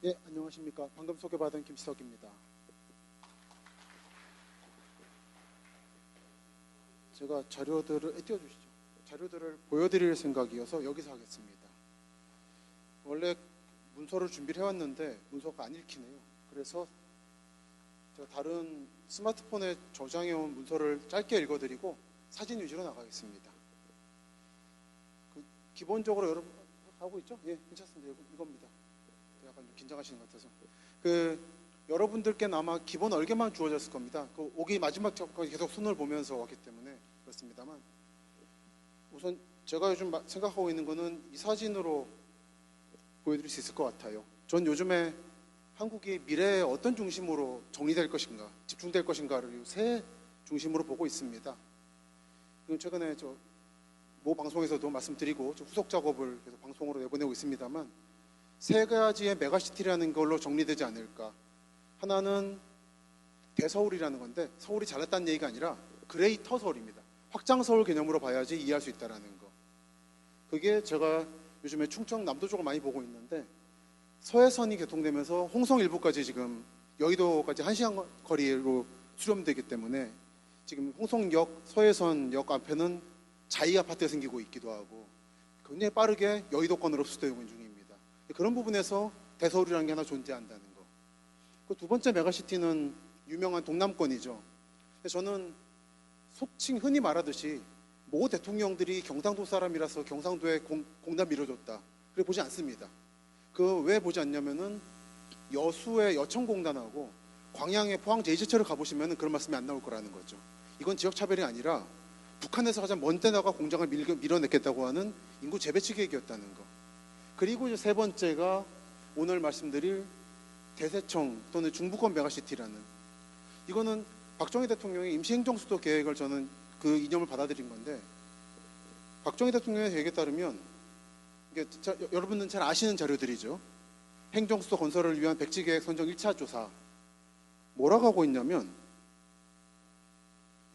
예, 안녕하십니까. 방금 소개받은 김시석입니다. 제가 자료들을 띄워주시죠. 자료들을 보여드릴 생각이어서 여기서 하겠습니다. 원래 문서를 준비를 해왔는데 문서가 안 읽히네요. 그래서 제가 다른 스마트폰에 저장해온 문서를 짧게 읽어드리고 사진 위주로 나가겠습니다. 기본적으로 여러분 하고 있죠? 예, 괜찮습니다. 이겁니다. 약간 좀 긴장하시는 것 같아서. 여러분들께는 아마 기본 얼개만 주어졌을 겁니다. 오기 마지막 작업까지 계속 손을 보면서 왔기 때문에 그렇습니다만, 우선 제가 요즘 생각하고 있는 거는 이 사진으로 보여드릴 수 있을 것 같아요. 전 요즘에 한국이 미래에 어떤 중심으로 정리될 것인가, 집중될 것인가를 새 중심으로 보고 있습니다. 최근에 모 방송에서도 말씀드리고 후속 작업을 계속 방송으로 내보내고 있습니다만, 세 가지의 메가시티라는 걸로 정리되지 않을까. 하나는 대서울이라는 건데, 서울이 잘났다는 얘기가 아니라 그레이터 서울입니다. 확장 서울 개념으로 봐야지 이해할 수 있다는 거. 그게 제가 요즘에 충청 남도 쪽을 많이 보고 있는데, 서해선이 개통되면서 홍성 일부까지 지금 여의도까지 1시간 거리로 수렴되기 때문에 지금 홍성역, 서해선역 앞에는 자이 아파트가 생기고 있기도 하고 굉장히 빠르게 여의도권으로 흡수되고 있는 중입니다. 그런 부분에서 대서울이라는 게 하나 존재한다는 거. 두 번째 메가시티는 유명한 동남권이죠. 저는 속칭 흔히 말하듯이 모 대통령들이 경상도 사람이라서 경상도에 공단 밀어줬다, 그래 보지 않습니다. 왜 보지 않냐면은 여수의 여천공단하고 광양의 포항 제이제철을 가보시면 그런 말씀이 안 나올 거라는 거죠. 이건 지역차별이 아니라 북한에서 가장 먼 데다가 공장을 밀어냈겠다고 하는 인구 재배치 계획이었다는 거. 그리고 이제 세 번째가 오늘 말씀드릴 대세청 또는 중부권 메가시티라는, 이거는 박정희 대통령의 임시행정수도 계획을 저는 그 이념을 받아들인 건데, 박정희 대통령의 계획에 따르면 여러분들은 잘 아시는 자료들이죠. 행정수도 건설을 위한 백지계획 선정 1차 조사 뭐라고 하고 있냐면,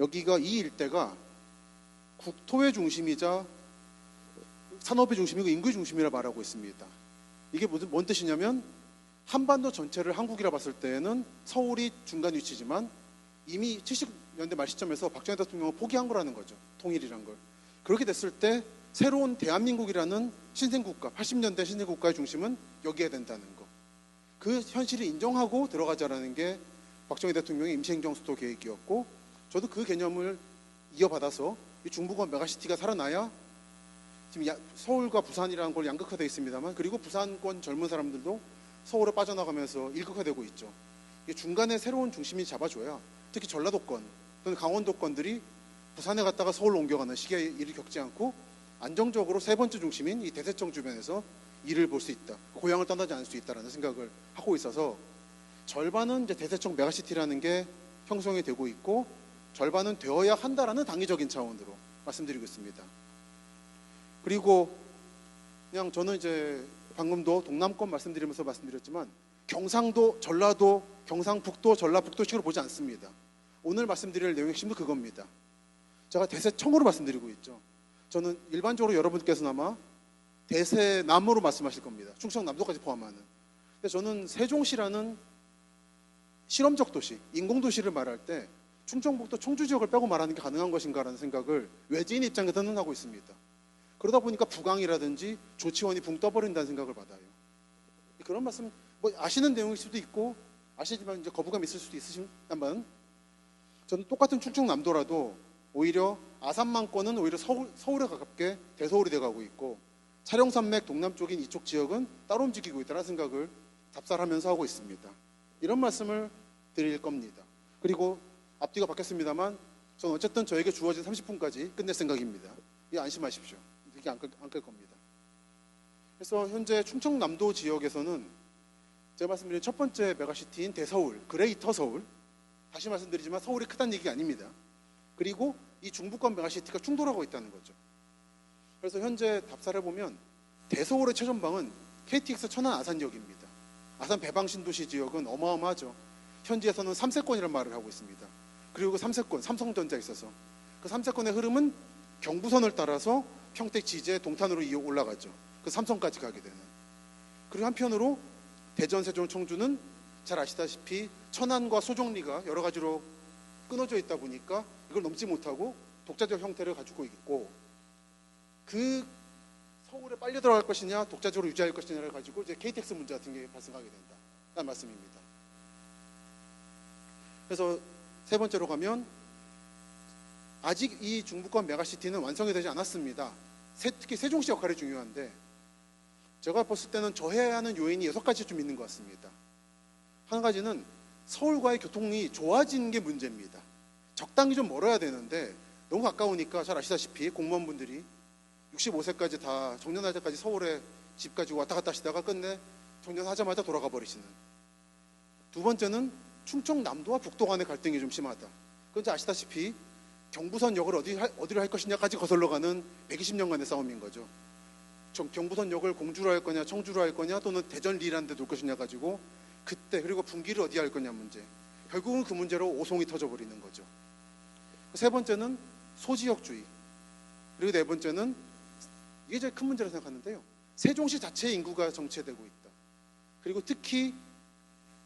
여기가 이 일대가 국토의 중심이자 산업의 중심이고 인구의 중심이라 말하고 있습니다. 이게 뭔 뜻이냐면, 한반도 전체를 한국이라 봤을 때에는 서울이 중간 위치지만 이미 70년대 말 시점에서 박정희 대통령은 포기한 거라는 거죠. 통일이란 걸. 그렇게 됐을 때 새로운 대한민국이라는 신생국가, 80년대 신생국가의 중심은 여기에 된다는 거. 그 현실을 인정하고 들어가자라는 게 박정희 대통령의 임시행정수도 계획이었고, 저도 그 개념을 이어받아서 이 중부권 메가시티가 살아나야, 지금 서울과 부산이라는 걸 양극화되어 있습니다만, 그리고 부산권 젊은 사람들도 서울에 빠져나가면서 일극화되고 있죠. 중간에 새로운 중심이 잡아줘야 특히 전라도권 또는 강원도권들이 부산에 갔다가 서울로 옮겨가는 시기의 일을 겪지 않고 안정적으로 세 번째 중심인 이 대세청 주변에서 일을 볼 수 있다, 고향을 떠나지 않을 수 있다는 생각을 하고 있어서, 절반은 이제 대세청 메가시티라는 게 형성이 되고 있고, 절반은 되어야 한다라는 당위적인 차원으로 말씀드리고 있습니다. 그리고 그냥 저는 이제 방금도 동남권 말씀드리면서 말씀드렸지만, 경상도, 전라도, 경상북도, 전라북도식으로 보지 않습니다. 오늘 말씀드릴 내용의 핵심도 그겁니다. 제가 대세청으로 말씀드리고 있죠. 저는 일반적으로 여러분께서는 아마 대세남으로 말씀하실 겁니다. 충청남도까지 포함하는. 근데 저는 세종시라는 실험적 도시, 인공도시를 말할 때 충청북도 청주 지역을 빼고 말하는 게 가능한 것인가라는 생각을 외지인 입장에서는 하고 있습니다. 그러다 보니까 부강이라든지 조치원이 붕 떠버린다는 생각을 받아요. 그런 말씀 아시는 내용일 수도 있고 아시지만 이제 거부감 있을 수도 있으시다만, 저는 똑같은 충청남도라도 오히려 아산만권은 오히려 서울에 가깝게 대서울이 돼가고 있고, 차령산맥 동남쪽인 이쪽 지역은 따로 움직이고 있다는 생각을 답살하면서 하고 있습니다. 이런 말씀을 드릴 겁니다. 그리고 앞뒤가 바뀌었습니다만, 저는 어쨌든 저에게 주어진 30분까지 끝낼 생각입니다. 안심하십시오. 이게 안 끌 겁니다. 그래서 현재 충청남도 지역에서는 제가 말씀드린 첫 번째 메가시티인 대서울, 그레이터 서울, 다시 말씀드리지만 서울이 크다는 얘기가 아닙니다. 그리고 이 중부권 메가시티가 충돌하고 있다는 거죠. 그래서 현재 답사를 보면 대서울의 최전방은 KTX 천안 아산역입니다. 아산 배방 신도시 지역은 어마어마하죠. 현지에서는 3세권이라는 말을 하고 있습니다. 그리고 그 3세권, 삼성전자에 있어서 그 3세권의 흐름은 경부선을 따라서 평택, 지제, 동탄으로 올라가죠. 그 삼성까지 가게 되는. 그리고 한편으로 대전, 세종, 청주는 잘 아시다시피 천안과 소정리가 여러 가지로 끊어져 있다 보니까 이걸 넘지 못하고 독자적 형태를 가지고 있고, 그 서울에 빨려 들어갈 것이냐 독자적으로 유지할 것이냐를 가지고 이제 KTX 문제 같은 게 발생하게 된다는 말씀입니다. 그래서 세 번째로 가면 아직 이 중부권 메가시티는 완성이 되지 않았습니다. 특히 세종시 역할이 중요한데, 제가 봤을 때는 저해야 하는 요인이 6가지 좀 있는 것 같습니다. 한 가지는 서울과의 교통이 좋아지는 게 문제입니다. 적당히 좀 멀어야 되는데 너무 가까우니까 잘 아시다시피 공무원분들이 65세까지 다 정년할 때까지 서울에 집 가지고 왔다 갔다 하시다가 끝내 정년하자마자 돌아가 버리시는. 두 번째는 충청남도와 북도 간의 갈등이 좀 심하다. 그건 이제 아시다시피 경부선역을 어디로 할 것이냐까지 거슬러 가는 120년간의 싸움인 거죠. 경부선역을 공주로 할 거냐 청주로 할 거냐 또는 대전 리라는 데 놓을 것이냐 가지고 그때, 그리고 분기를 어디에 할 거냐 문제. 결국은 그 문제로 오송이 터져버리는 거죠. 세 번째는 소지역주의. 그리고 네 번째는 이게 제일 큰 문제라고 생각하는데요, 세종시 자체의 인구가 정체되고 있다. 그리고 특히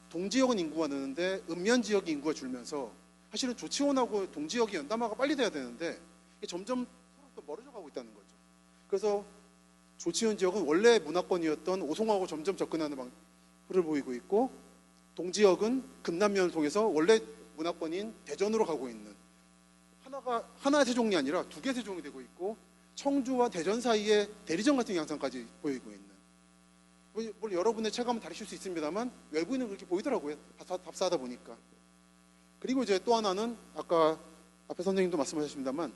동지역은 인구가 느는데 읍면지역 인구가 줄면서 사실은 조치원하고 동지역이 연담화가 빨리 돼야 되는데 이게 점점 서로 또 멀어져 가고 있다는 거죠. 그래서 조치원 지역은 원래 문화권이었던 오송하고 점점 접근하는 방식을 보이고 있고, 동지역은 금남면을 통해서 원래 문화권인 대전으로 가고 있는, 하나의 세종이 아니라 두 개의 세종이 되고 있고, 청주와 대전 사이에 대리점 같은 양상까지 보이고 있는. 물론 여러분의 체감은 다르실 수 있습니다만 외부인은 그렇게 보이더라고요. 답사하다 보니까. 그리고 이제 또 하나는 아까 앞에 선생님도 말씀하셨습니다만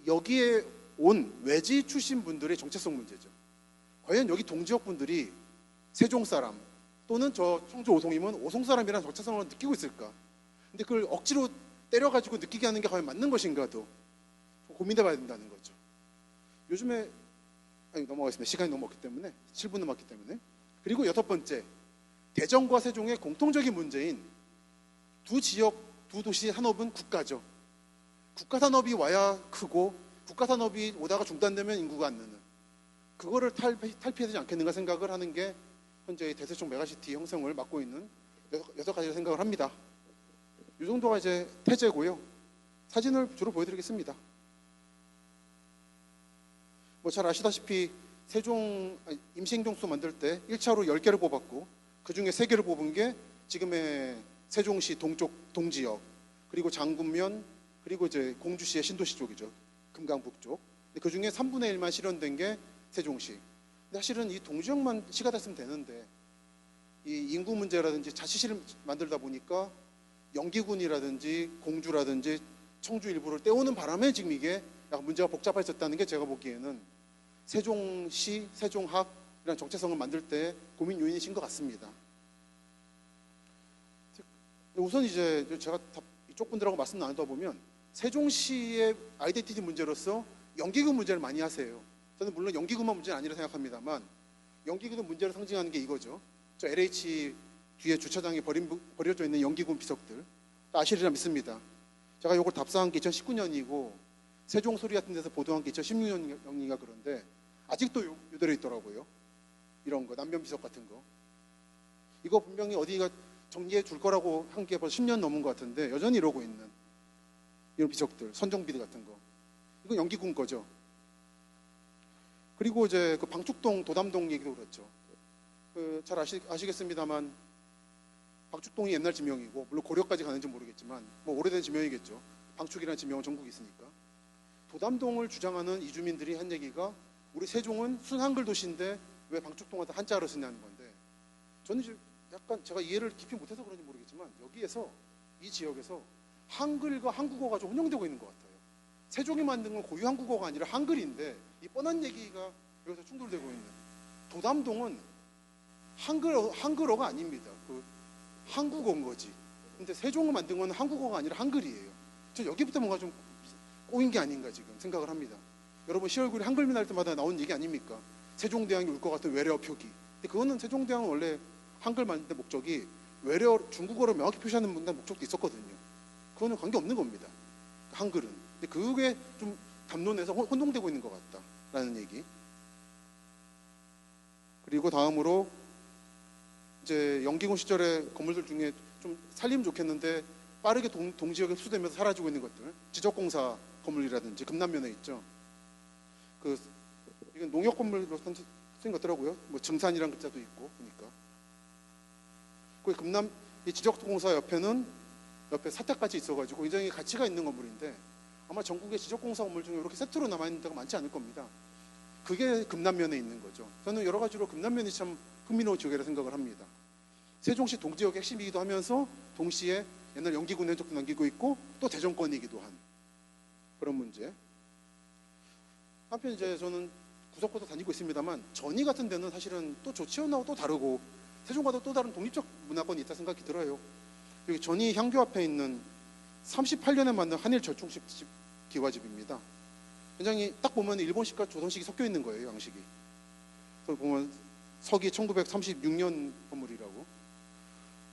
여기에 온 외지 출신 분들의 정체성 문제죠. 과연 여기 동지역 분들이 세종 사람 또는 저 청주 오송이면 오송 사람이라는 정체성을 느끼고 있을까? 근데 그걸 억지로 때려가지고 느끼게 하는 게 과연 맞는 것인가도 고민해봐야 된다는 거죠. 요즘에 넘어가겠습니다. 시간이 넘었기 때문에 7분 남았기 때문에. 그리고 여섯 번째, 대전과 세종의 공통적인 문제인 두 지역, 두 도시 산업은 국가죠. 국가 산업이 와야 크고 국가 산업이 오다가 중단되면 인구가 안 느는, 그거를 탈피해야 되지 않겠는가 생각을 하는 게 현재 대세종 메가시티 형성을 맡고 있는 여섯 가지 생각을 합니다. 이 정도가 이제 태제고요. 사진을 주로 보여드리겠습니다. 뭐 잘 아시다시피 임시행정수 만들 때 1차로 10개를 뽑았고 그 중에 3개를 뽑은 게 지금의 세종시 동쪽 동지역, 그리고 장군면, 그리고 이제 공주시의 신도시 쪽이죠. 금강북 쪽. 그 중에 3분의 1만 실현된 게 세종시. 근데 사실은 이 동지역만 시가 됐으면 되는데 이 인구 문제라든지 자치시를 만들다 보니까 영기군이라든지 공주라든지 청주 일부를 떼오는 바람에 지금 이게 약간 문제가 복잡해졌다는 게 제가 보기에는 세종시, 세종학이라는 정체성을 만들 때 고민 요인이신 것 같습니다. 우선 이제 제가 이쪽 분들하고 말씀 나누다 보면 세종시의 아이덴티티 문제로서 영기군 문제를 많이 하세요. 저는 물론 영기군만 문제는 아니라 생각합니다만 영기군의 문제를 상징하는 게 이거죠. 저 LH 뒤에 주차장에 버려져 있는 영기군 비석들 아시리라 믿습니다. 제가 이걸 답사한 게 2019년이고 세종소리 같은 데서 보도한 게 2016년인가 그런데 아직도 이대로 있더라고요. 이런 거 남면 비석 같은 거. 이거 분명히 어디가 정리해 줄 거라고 한 게 벌써 10년 넘은 것 같은데 여전히 이러고 있는 이런 비석들, 선정비리 같은 거. 이건 영기군 거죠. 그리고 이제 그 방축동, 도담동 얘기도 그렇죠. 잘 아시겠습니다만 방축동이 옛날 지명이고 물론 고려까지 가는지 모르겠지만 뭐 오래된 지명이겠죠. 방축이라는 지명은 전국에 있으니까. 도담동을 주장하는 이주민들이 한 얘기가 우리 세종은 순한글 도시인데 왜 방축동한테 한자를 쓰냐는 건데, 저는 이제 약간 제가 이해를 깊이 못해서 그런지 모르겠지만 여기에서 이 지역에서 한글과 한국어가 좀 혼용되고 있는 것 같아요. 세종이 만든 건 고유 한국어가 아니라 한글인데 이 뻔한 얘기가 여기서 충돌되고 있는. 도담동은 한글어가 아닙니다. 그 한국어인 거지. 근데 세종을 만든 건 한국어가 아니라 한글이에요. 저 여기부터 뭔가 좀 꼬인 게 아닌가 지금 생각을 합니다. 여러분 시얼굴이 한글미 날 때마다 나오는 얘기 아닙니까? 세종대왕이 울 것 같은 외래어 표기. 근데 그거는 세종대왕은 원래 한글 만들 때 목적이 외래어 중국어로 명확히 표시하는 목적도 있었거든요. 그거는 관계없는 겁니다. 한글은. 근데 그게 좀 담론에서 혼동되고 있는 것 같다라는 얘기. 그리고 다음으로 이제 영기군 시절의 건물들 중에 좀 살리면 좋겠는데 빠르게 동지역에 흡수되면서 사라지고 있는 것들, 지적공사 건물이라든지 금남면에 있죠. 그 이건 농협 건물로 쓴 것더라고요. 뭐 증산이란 글자도 있고 보니까. 그 금남 이 지적공사 옆에 사택까지 있어가지고 굉장히 가치가 있는 건물인데 아마 전국의 지적공사 건물 중에 이렇게 세트로 남아 있는 데가 많지 않을 겁니다. 그게 금남면에 있는 거죠. 저는 여러 가지로 금남면이 참 흥미로운 지역이라 생각을 합니다. 세종시 동지역의 핵심이기도 하면서 동시에 옛날 영기군 흔적도 남기고 있고 또 대정권이기도 한 그런 문제. 한편 이제 저는 구석구석 다니고 있습니다만 전이 같은 데는 사실은 또 조치원하고 또 다르고 세종과도 또 다른 독립적 문화권이 있다 생각이 들어요. 여기 전이 향교 앞에 있는 38년에 만든 한일 절충식 기와집입니다. 굉장히 딱 보면 일본식과 조선식이 섞여 있는 거예요, 양식이. 그걸 보면 서기 1936년 건물이라고.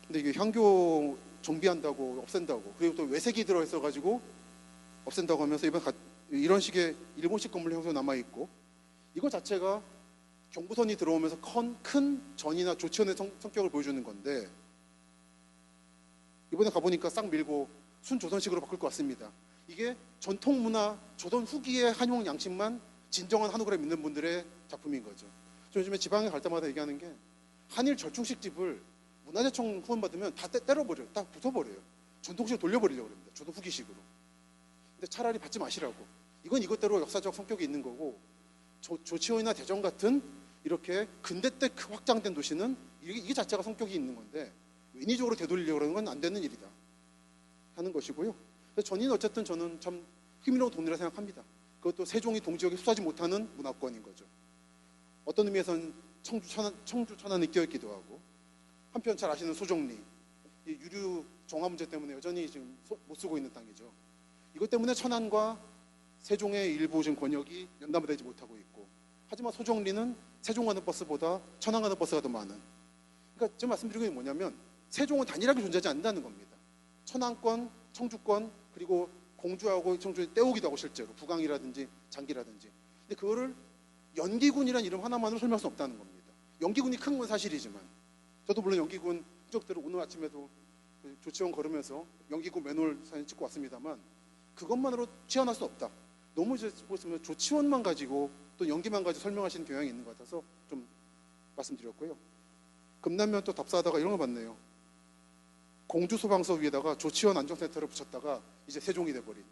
근데 이게 향교 정비한다고 없앤다고, 그리고 또 외색이 들어있어 가지고 없앤다고 하면서 이런 식의 일본식 건물 형태로 남아 있고, 이거 자체가 경부선이 들어오면서 큰 전이나 조치원의 성격을 보여주는 건데 이번에 가보니까 싹 밀고 순조선식으로 바꿀 것 같습니다. 이게 전통 문화 조선 후기의 한용 양식만 진정한 한옥이라 믿는 분들의 작품인 거죠. 저 요즘에 지방에 갈 때마다 얘기하는 게 한일 절충식 집을 문화재청 후원 받으면 다 때려버려요. 다 부숴버려요. 전통식으로 돌려버리려고 합니다. 조선 후기식으로. 근데 차라리 받지 마시라고. 이건 이것대로 역사적 성격이 있는 거고, 조치원이나 대전 같은 이렇게 근대 때 확장된 도시는 이게 자체가 성격이 있는 건데 인위적으로 되돌리려고 하는 건 안 되는 일이다 하는 것이고요. 전인 어쨌든 저는 참 흥미로운 동네라 생각합니다. 그것도 세종이 동지역에 흡수하지 못하는 문화권인 거죠. 어떤 의미에서는 청주 천안이 끼어있기도 하고, 한편 잘 아시는 소정리, 이 유류 정화 문제 때문에 여전히 지금 못 쓰고 있는 땅이죠. 이것 때문에 천안과 세종의 일부 지금 권역이 연담되지 못하고 있고, 하지만 소정리는 세종 가는 버스보다 천안 가는 버스가 더 많은. 그러니까 지금 말씀드리는 게 뭐냐면 세종은 단일하게 존재하지 않는다는 겁니다. 천안권, 청주권, 그리고 공주하고 청주에 떼오기도 하고 실제로 부강이라든지 장기라든지. 근데 그거를 연기군이라는 이름 하나만으로 설명할 수 없다는 겁니다. 연기군이 큰 건 사실이지만, 저도 물론 연기군 흔적대로 오늘 아침에도 조치원 걸으면서 연기군 맨홀 사진 찍고 왔습니다만 그것만으로 취한할 수 없다. 너무 이제 보시면 조치원만 가지고 또 연기만 가지고 설명하시는 경향이 있는 것 같아서 좀 말씀드렸고요. 금남면 또 답사하다가 이런 거 봤네요. 공주 소방서 위에다가 조치원 안정센터를 붙였다가 이제 세종이 돼버린.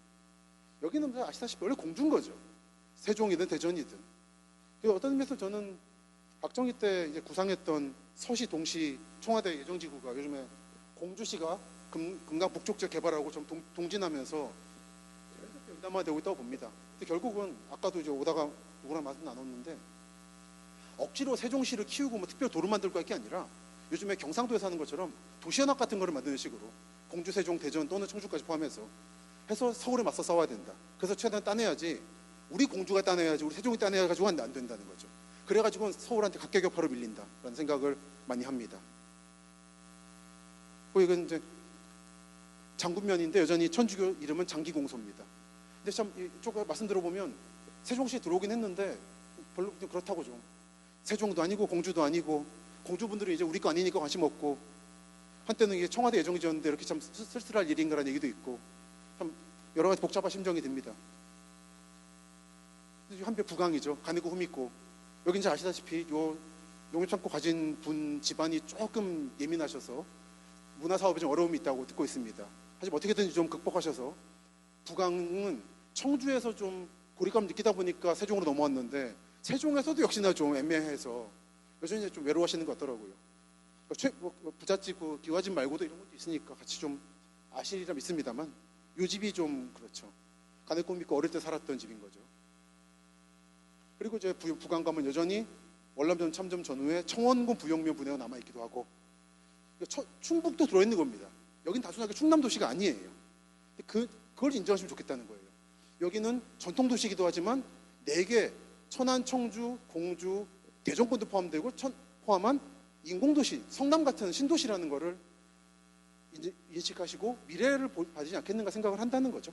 여기는 아시다시피 원래 공주인 거죠. 세종이든 대전이든. 어떤 의미에서 저는 박정희 때 이제 구상했던 서시 동시 청와대 예정지구가 요즘에 공주시가 금강 북쪽 지역 개발하고 좀 동진하면서 연담화되고 있다고 봅니다. 근데 결국은 아까도 이제 오다가 누구랑 말씀 나눴는데 억지로 세종시를 키우고 뭐 특별 도로 만들고 할 게 아니라 요즘에 경상도에서 하는 것처럼 도시연합 같은 거를 만드는 식으로 공주, 세종, 대전 또는 청주까지 포함해서 해서 서울에 맞서 싸워야 된다. 그래서 최대한 따내야지, 우리 공주가 따내야지 우리 세종이 따내가지고 안 된다는 거죠. 그래가지고 서울한테 각계격파로 밀린다라는 생각을 많이 합니다. 이건 이제 장군면인데 여전히 천주교 이름은 장기공소입니다. 근데 참 이쪽 말씀 들어보면 세종시에 들어오긴 했는데 별로 그렇다고 좀. 세종도 아니고 공주도 아니고, 공주분들이 이제 우리 거 아니니까 관심 없고, 한때는 이게 청와대 예정지였는데 이렇게 참 쓸쓸할 일인가라는 얘기도 있고, 참 여러 가지 복잡한 심정이 듭니다. 한편 부강이죠. 가늘고 흠있고, 여기 이제 아시다시피 요 농협창고 가진 분 집안이 조금 예민하셔서 문화사업에 좀 어려움이 있다고 듣고 있습니다. 하지만 어떻게든 좀 극복하셔서, 부강은 청주에서 좀 고립감 느끼다 보니까 세종으로 넘어왔는데 세종에서도 역시나 좀 애매해서 여전히 좀 외로워하시는 것 같더라고요. 부잣집 기와집 말고도 이런 것도 있으니까 같이 좀 아시리라 믿습니다만 이 집이 좀 그렇죠. 가늘고 믿고 어릴 때 살았던 집인 거죠. 그리고 이제 부강 가면 여전히 월남전 참전 전후에 청원군 부영면 분회가 남아있기도 하고, 충북도 들어있는 겁니다. 여긴 단순하게 충남도시가 아니에요. 그걸 인정하시면 좋겠다는 거예요. 여기는 전통도시이기도 하지만 4개, 천안, 청주, 공주, 대전권도 포함되고 포함한 인공도시, 성남 같은 신도시라는 거를 이제 예측하시고 미래를 봐주지 않겠는가 생각을 한다는 거죠.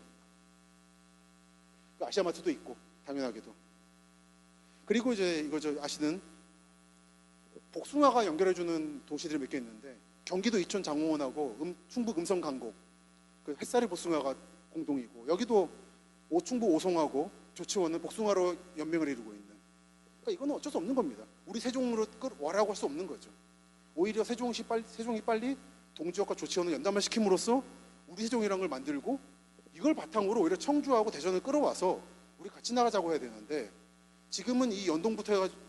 아시아마트도 있고 당연하게도. 그리고 이제 이거 아시는 복숭아가 연결해주는 도시들이 몇 개 있는데 경기도 이천 장호원하고 충북 음성 강곡 그 햇살이 복숭아가 공동이고 여기도 충북 오송하고 조치원은 복숭아로 연명을 이루고 있는. 그러니까 이거는 어쩔 수 없는 겁니다. 우리 세종으로 끌어와라고 할 수 없는 거죠. 오히려 세종이 빨리 동지역과 조치원을 연담을 시킴으로써 우리 세종이라는 걸 만들고 이걸 바탕으로 오히려 청주하고 대전을 끌어와서 우리 같이 나가자고 해야 되는데 지금은 이 연동부터 해가지고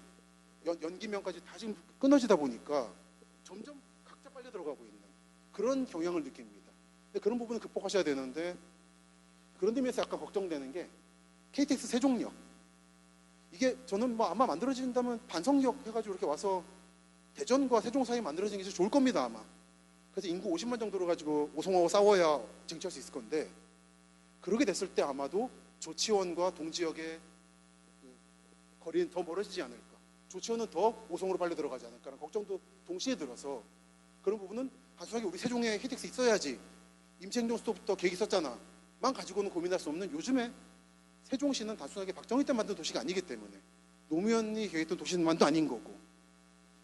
연기면까지 다 지금 끊어지다 보니까 점점 각자 빨려 들어가고 있는 그런 경향을 느낍니다. 근데 그런 부분을 극복하셔야 되는데 그런 의미에서 약간 걱정되는 게 KTX 세종역 이게 저는 뭐 아마 만들어진다면 반성역 해가지고 이렇게 와서 대전과 세종 사이 만들어지는 게 좋을 겁니다 아마. 그래서 인구 50만 정도로 가지고 오송하고 싸워야 쟁취할 수 있을 건데 그렇게 됐을 때 아마도 조치원과 동지역의 거리는 더 멀어지지 않을까. 조치원은 더 오송으로 빨려 들어가지 않을까라는 걱정도 동시에 들어서 그런 부분은 단순하게 우리 세종에 KTX 있어야지 임시행정수도부터 계획 있었잖아 만 가지고는 고민할 수 없는 요즘에 세종시는 단순하게 박정희 때 만든 도시가 아니기 때문에 노무현이 계획했던 도시만도 아닌 거고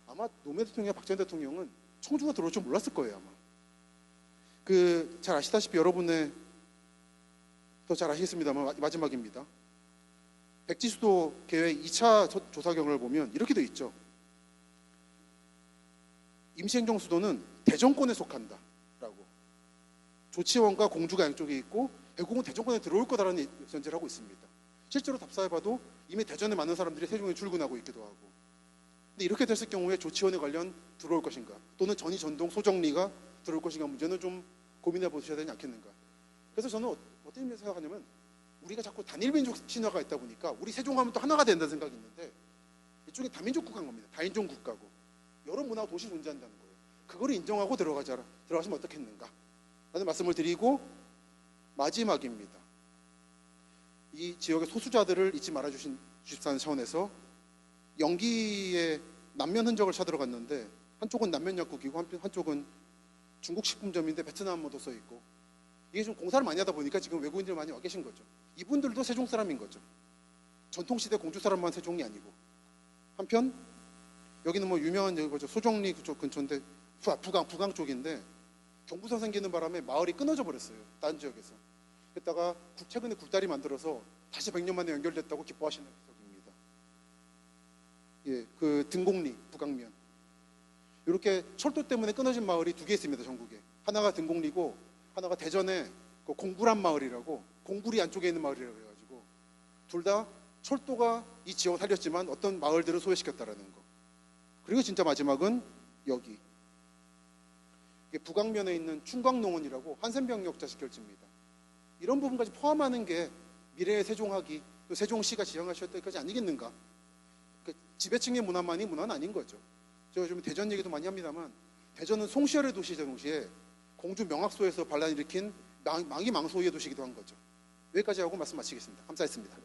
아마 노무현 대통령과 박정희 대통령은 청주가 들어올 줄 몰랐을 거예요 아마. 잘 아시다시피 여러분의 더 잘 아시겠습니다만 마지막입니다. 백지수도 계획 2차 조사 경을 보면 이렇게 돼 있죠. 임시행정 수도는 대정권에 속한다 라고. 조치원과 공주가 양쪽에 있고 결국은 대정권에 들어올 거다라는 전제를 하고 있습니다. 실제로 답사해봐도 이미 대전에 많은 사람들이 세종에 출근하고 있기도 하고. 근데 이렇게 됐을 경우에 조치원에 관련 들어올 것인가 또는 전이 전동 소정리가 들어올 것인가 문제는 좀 고민해 보셔야 되지 않겠는가. 그래서 저는 어떤 의미에서 생각하냐면 우리가 자꾸 단일민족 신화가 있다 보니까 우리 세종하면 또 하나가 된다는 생각이 있는데 이쪽에 다민족 국가인 겁니다. 다인종 국가고 여러 문화와 도시 존재한다는 거예요. 그거를 인정하고 들어가시면 어떻겠는가 라는 말씀을 드리고 마지막입니다. 이 지역의 소수자들을 잊지 말아 주십사는 차원에서 영기의 남면 흔적을 찾으러 갔는데 한쪽은 남면 약국이고 한쪽은 중국 식품점인데 베트남어도 써 있고 이게 좀 공사를 많이 하다 보니까 지금 외국인들이 많이 와 계신 거죠. 이분들도 세종 사람인 거죠. 전통시대 공주 사람만 세종이 아니고. 한편 여기는 뭐 유명한 거죠. 소정리 그쪽 근처인데 부강 쪽인데 경부선 생기는 바람에 마을이 끊어져 버렸어요. 다른 지역에서. 그랬다가 최근에 굴다리 만들어서 다시 100년 만에 연결됐다고 기뻐하시는 지역입니다. 예, 그 등곡리 부강면. 이렇게 철도 때문에 끊어진 마을이 2개 있습니다. 전국에. 하나가 등곡리고 하나가 대전에 그 공구란 마을이라고 공구리 안쪽에 있는 마을이라고 해가지고 둘 다 철도가 이 지역을 살렸지만 어떤 마을들을 소외시켰다라는 거. 그리고 진짜 마지막은 여기 북악면에 있는 충광농원이라고 한센병역자 식결지입니다. 이런 부분까지 포함하는 게 미래의 세종학이 또 세종시가 지향하셨을 때까지 아니겠는가. 그 지배층의 문화만이 문화는 아닌 거죠. 제가 요즘 대전 얘기도 많이 합니다만 대전은 송시열의 도시이자 동시에 공주 명학소에서 반란을 일으킨 망이 망소의 도시이기도 한 거죠. 여기까지 하고 말씀 마치겠습니다. 감사했습니다.